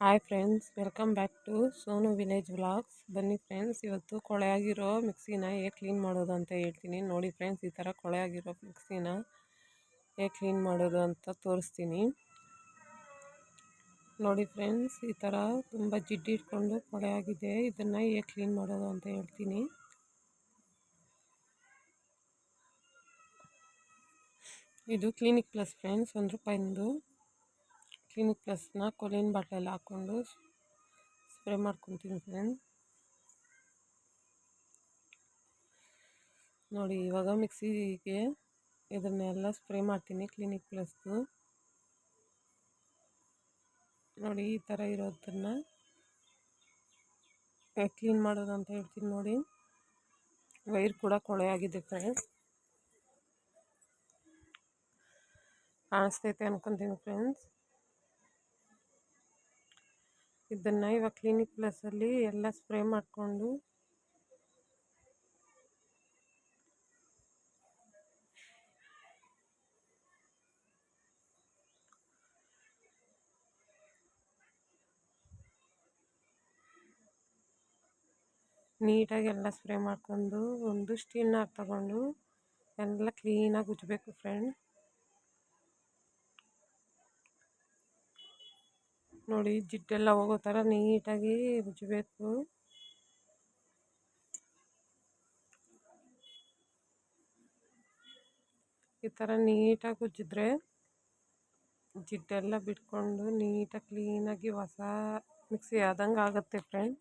Hi friends, welcome back to Sonu village vlogs. ಬನ್ನಿ friends, ಇವತ್ತು ಕೊಳೆಯಾಗಿರೋ ಮಿಕ್ಸಿನ ಹೇಗೆ ಕ್ಲೀನ್ ಮಾಡೋದು ಅಂತ ಹೇಳ್ತೀನಿ. ನೋಡಿ ಫ್ರೆಂಡ್ಸ್, ಈ ಥರ ಕೊಳೆಯಾಗಿರೋ ಮಿಕ್ಸಿನ ಹೇಗೆ ಕ್ಲೀನ್ ಮಾಡೋದು ಅಂತ ತೋರಿಸ್ತೀನಿ. ನೋಡಿ ಫ್ರೆಂಡ್ಸ್, ಈ ಥರ ತುಂಬ ಜಿಡ್ಡು ಇಟ್ಕೊಂಡು ಕೊಳೆಯಾಗಿದೆ. ಇದನ್ನು ಹೇಗೆ ಕ್ಲೀನ್ ಮಾಡೋದು ಅಂತ ಹೇಳ್ತೀನಿ. ಇದು ಕ್ಲಿನಿಕ್ ಪ್ಲಸ್ ಫ್ರೆಂಡ್ಸ್, ₹1 ಕ್ಲಿನಿಕ್ ಪ್ಲಸ್ನ ಕೊಲಿನ್ ಬಾಟ್ಲಲ್ಲಿ ಹಾಕ್ಕೊಂಡು ಸ್ಪ್ರೇ ಮಾಡ್ಕೊತೀನಿ ಫ್ರೆಂಡ್ಸ್. ನೋಡಿ, ಇವಾಗ ಮಿಕ್ಸಿಗೆ ಇದನ್ನೆಲ್ಲ ಸ್ಪ್ರೇ ಮಾಡ್ತೀನಿ ಕ್ಲಿನಿಕ್ ಪ್ಲಸ್ದು. ನೋಡಿ, ಈ ಥರ ಇರೋದನ್ನು ಕ್ಲೀನ್ ಮಾಡೋದು ಅಂತ ಹೇಳ್ತೀನಿ. ನೋಡಿ, ವೈರ್ ಕೂಡ ಕೊಳೆಯಾಗಿದೆ ಫ್ರೆಂಡ್ಸ್, ಕಾಣಿಸ್ತೈತೆ ಅನ್ಕೊತೀನಿ ಫ್ರೆಂಡ್ಸ್. ಇದನ್ನು ಇವಾಗ ಕ್ಲಿನಿಕ್ ಪ್ಲಸ್ಸಲ್ಲಿ ಎಲ್ಲ ಸ್ಪ್ರೇ ಮಾಡಿಕೊಂಡು ನೀಟಾಗಿ ಎಲ್ಲ ಸ್ಪ್ರೇ ಮಾಡ್ಕೊಂಡು ಒಂದು ಸ್ಟೀಲ್ನ ತಗೊಂಡು ಎಲ್ಲ ಕ್ಲೀನಾಗಿ ಉಜ್ಜಬೇಕು ಫ್ರೆಂಡ್. ನೋಡಿ, ಜಿಡ್ಡೆಲ್ಲ ಹೋಗೋ ಥರ ನೀಟಾಗಿ ಉಜ್ಜಬೇಕು. ಈ ಥರ ನೀಟಾಗಿ ಉಜ್ಜಿದ್ರೆ ಜಿಡ್ಡೆಲ್ಲ ಬಿಟ್ಕೊಂಡು ನೀಟಾಗಿ ಕ್ಲೀನಾಗಿ ಹೊಸ ಮಿಕ್ಸಿ ಆದಂಗೆ ಆಗುತ್ತೆ ಫ್ರೆಂಡ್.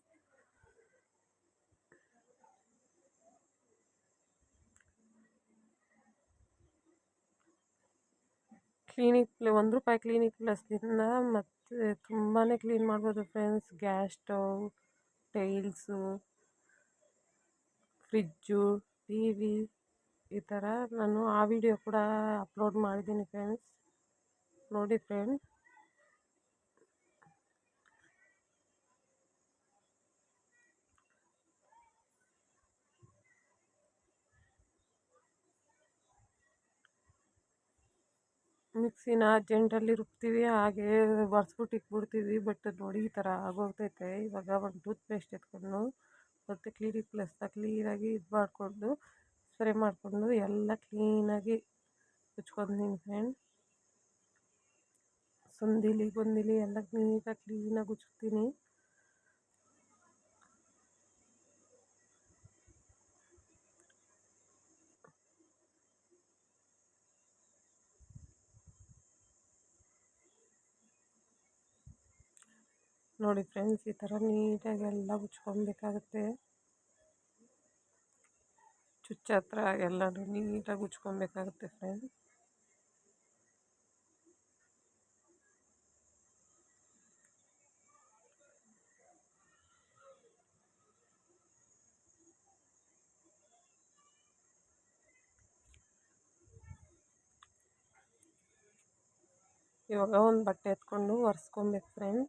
₹1 ಕ್ಲಿನಿಕ್ ಪ್ಲಸ್ನಿಂದ ಮತ್ತು ತುಂಬಾ ಕ್ಲೀನ್ ಮಾಡ್ಬೋದು friends. Gas stove, tiles, fridge, TV, ಈ ಥರ ನಾನು ಆ ವಿಡಿಯೋ ಕೂಡ ಅಪ್ಲೋಡ್ ಮಾಡಿದ್ದೀನಿ ಫ್ರೆಂಡ್ಸ್. ನೋಡಿ ಫ್ರೆಂಡ್ಸ್, ಮಿಕ್ಸಿನ ಅರ್ಜೆಂಟಲ್ಲಿ ರುಬ್ತೀವಿ, ಹಾಗೆ ಒರೆಸ್ಬಿಟ್ಟು ಇಟ್ಬಿಡ್ತೀವಿ. ಬಟ್ ನೋಡಿ, ಈ ಥರ ಆಗೋಗ್ತೈತೆ. ಇವಾಗ ಒಂದು ಟೂತ್ ಪೇಸ್ಟ್ ಎತ್ಕೊಂಡು ಮತ್ತು ಕ್ಲಿನಿಕ್ ಪ್ಲಸ್ನ ಕ್ಲೀನಾಗಿ ಇದು ಮಾಡಿಕೊಂಡು ಸ್ಪ್ರೇ ಮಾಡಿಕೊಂಡು ಎಲ್ಲ ಕ್ಲೀನಾಗಿ ಉಜ್ಕೊತೀನಿ ಫ್ರೆಂಡ್. ಸಂದಿಲಿ ಗೊಂದಿಲಿ ಎಲ್ಲ ನೀಟಾಗಿ ಕ್ಲೀನಾಗಿ ಉಜ್ತೀನಿ. ನೋಡಿ ಫ್ರೆಂಡ್ಸ್, ಈ ಥರ ನೀಟಾಗಿ ಎಲ್ಲ ಉಜ್ಕೊಬೇಕಾಗುತ್ತೆ. ಚುಚ್ಚ ಹತ್ರ ಎಲ್ಲನೂ ನೀಟಾಗಿ ಉಜ್ಕೊಬೇಕಾಗುತ್ತೆ ಫ್ರೆಂಡ್ಸ್. ಇವಾಗ ಒಂದು ಬಟ್ಟೆ ಎತ್ಕೊಂಡು ಒರೆಸ್ಕೊಬೇಕು ಫ್ರೆಂಡ್.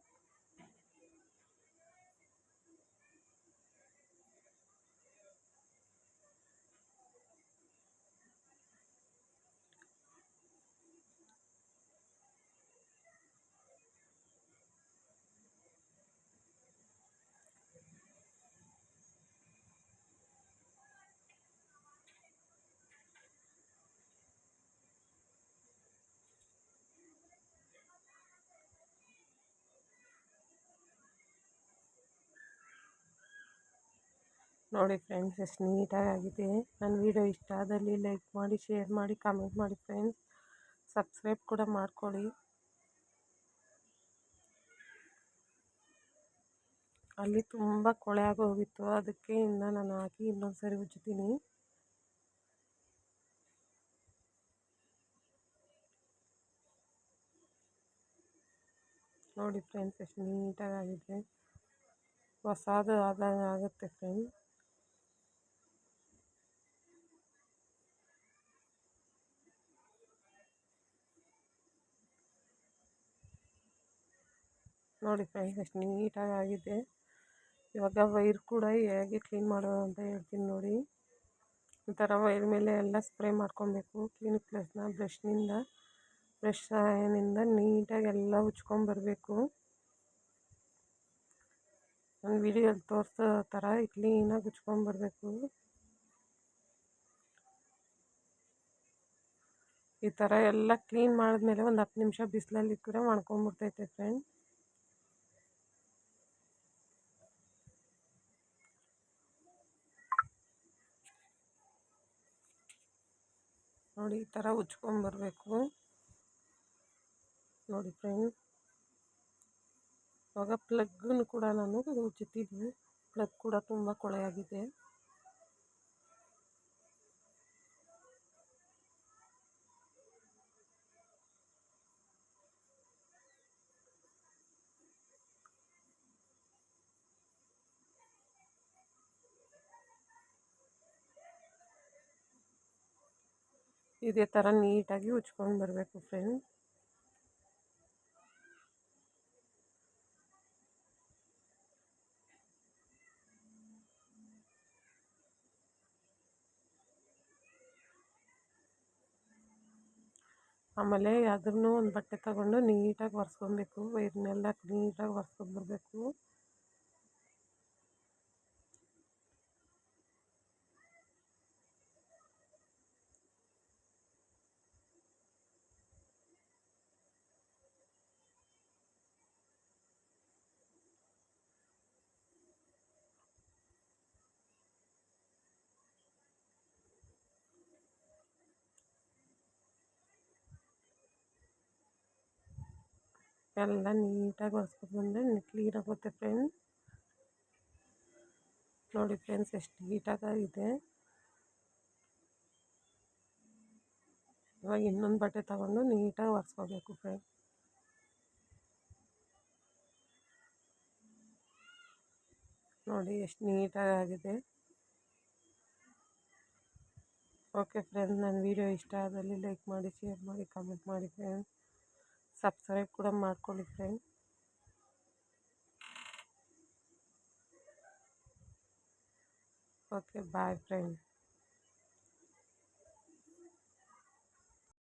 ನೋಡಿ ಫ್ರೆಂಡ್ಸ್, ಎಷ್ಟು ನೀಟಾಗಿ ಆಗಿದೆ. ನನ್ನ ವಿಡಿಯೋ ಇಷ್ಟ ಆದಲ್ಲಿ ಲೈಕ್ ಮಾಡಿ, ಶೇರ್ ಮಾಡಿ, ಕಾಮೆಂಟ್ ಮಾಡಿ ಫ್ರೆಂಡ್ಸ್. ಸಬ್ಸ್ಕ್ರೈಬ್ ಕೂಡ ಮಾಡ್ಕೊಳ್ಳಿ. ಅಲ್ಲಿ ತುಂಬ ಕೊಳೆ ಆಗೋಗಿತ್ತು, ಅದಕ್ಕೆ ಇನ್ನು ನಾನು ಹಾಕಿ ಇನ್ನೊಂದು ಸರಿ ಉಜ್ತೀನಿ. ನೋಡಿ ಫ್ರೆಂಡ್ಸ್, ಎಷ್ಟು ನೀಟಾಗಿ ಆಗಿದೆ. ಹೊಸದು ಆದಂಗೆ ಆಗುತ್ತೆ ಫ್ರೆಂಡ್. ನೋಡಿ ಫ್ರೆಂಡ್ಸ್, ಎಷ್ಟು ನೀಟಾಗಿ ಆಗಿದೆ. ಇವಾಗ ವೈರ್ ಕೂಡ ಹೇಗೆ ಕ್ಲೀನ್ ಮಾಡೋದು ಅಂತ ಹೇಳ್ತೀನಿ ನೋಡಿ. ಈ ಥರ ವೈರ್ ಮೇಲೆ ಎಲ್ಲ ಸ್ಪ್ರೇ ಮಾಡ್ಕೊಬೇಕು ಕ್ಲಿನಿಕ್ ಪ್ಲಸ್ನ ಬ್ರಷ್ ಸಹಾಯದಿಂದ ನೀಟಾಗಿ ಎಲ್ಲ ಉಜ್ಕೊಂಬರ್ಬೇಕು. ನಾನು ವಿಡಿಯೋದಲ್ಲಿ ತೋರಿಸೋ ಥರ ಕ್ಲೀನಾಗಿ ಉಜ್ಕೊಂಬರ್ಬೇಕು. ಈ ಥರ ಎಲ್ಲ ಕ್ಲೀನ್ ಮಾಡಿದ್ಮೇಲೆ ಒಂದು 10 ನಿಮಿಷ ಬಿಸಿಲಲ್ಲಿ ಇಕ್ಕರೆ ಮಾಡ್ಕೊಂಬಿಡ್ತೈತೆ ಫ್ರೆಂಡ್. ನೋಡಿ ಈ ಥರ ಉಜ್ಕೊಂಬರ್ಬೇಕು ನೋಡಿ ಫ್ರೆಂಡ್. ಇವಾಗ ಪ್ಲಗ್ಗನ್ನು ಕೂಡ ನಾನು ಉಜ್ಜಿದ್ದೀನಿ. ಪ್ಲಗ್ ಕೂಡ ತುಂಬ ಕೊಳೆಯಾಗಿದೆ. ಇದೇ ಥರ ನೀಟಾಗಿ ಉಜ್ಕೊಂಡು ಬರಬೇಕು ಫ್ರೆಂಡ್. ಆಮೇಲೆ ಅದನ್ನು ಒಂದು ಬಟ್ಟೆ ತಗೊಂಡು ನೀಟಾಗಿ ಒರೆಸ್ಕೊಬೇಕು. ಇದನ್ನೆಲ್ಲ ನೀಟಾಗಿ ಒರೆಸ್ಕೊಂಬರ್ಬೇಕು. ಎಲ್ಲ ನೀಟಾಗಿ ಒರೆಸ್ಕೊಂಡ್ಬಂದರೆ ಕ್ಲೀನಾಗುತ್ತೆ ಫ್ರೆಂಡ್. ನೋಡಿ ಫ್ರೆಂಡ್ಸ್ ಎಷ್ಟು ನೀಟಾಗಿದೆ. ಇವಾಗ ಇನ್ನೊಂದು ಬಟ್ಟೆ ತಗೊಂಡು ನೀಟಾಗಿ ಒರೆಸ್ಕೋಬೇಕು ಫ್ರೆಂಡ್. ನೋಡಿ ಎಷ್ಟು ನೀಟಾಗಿ ಆಗಿದೆ. ಓಕೆ ಫ್ರೆಂಡ್, ನನ್ನ ವಿಡಿಯೋ ಇಷ್ಟ ಆದಲ್ಲಿ ಲೈಕ್ ಮಾಡಿ, ಶೇರ್ ಮಾಡಿ, ಕಮೆಂಟ್ ಮಾಡಿ ಫ್ರೆಂಡ್. ಸಬ್ಸ್ಕ್ರೈಬ್ ಕೂಡ ಮಾಡ್ಕೊಳ್ಳಿ ಫ್ರೆಂಡ್. Okay boy friend.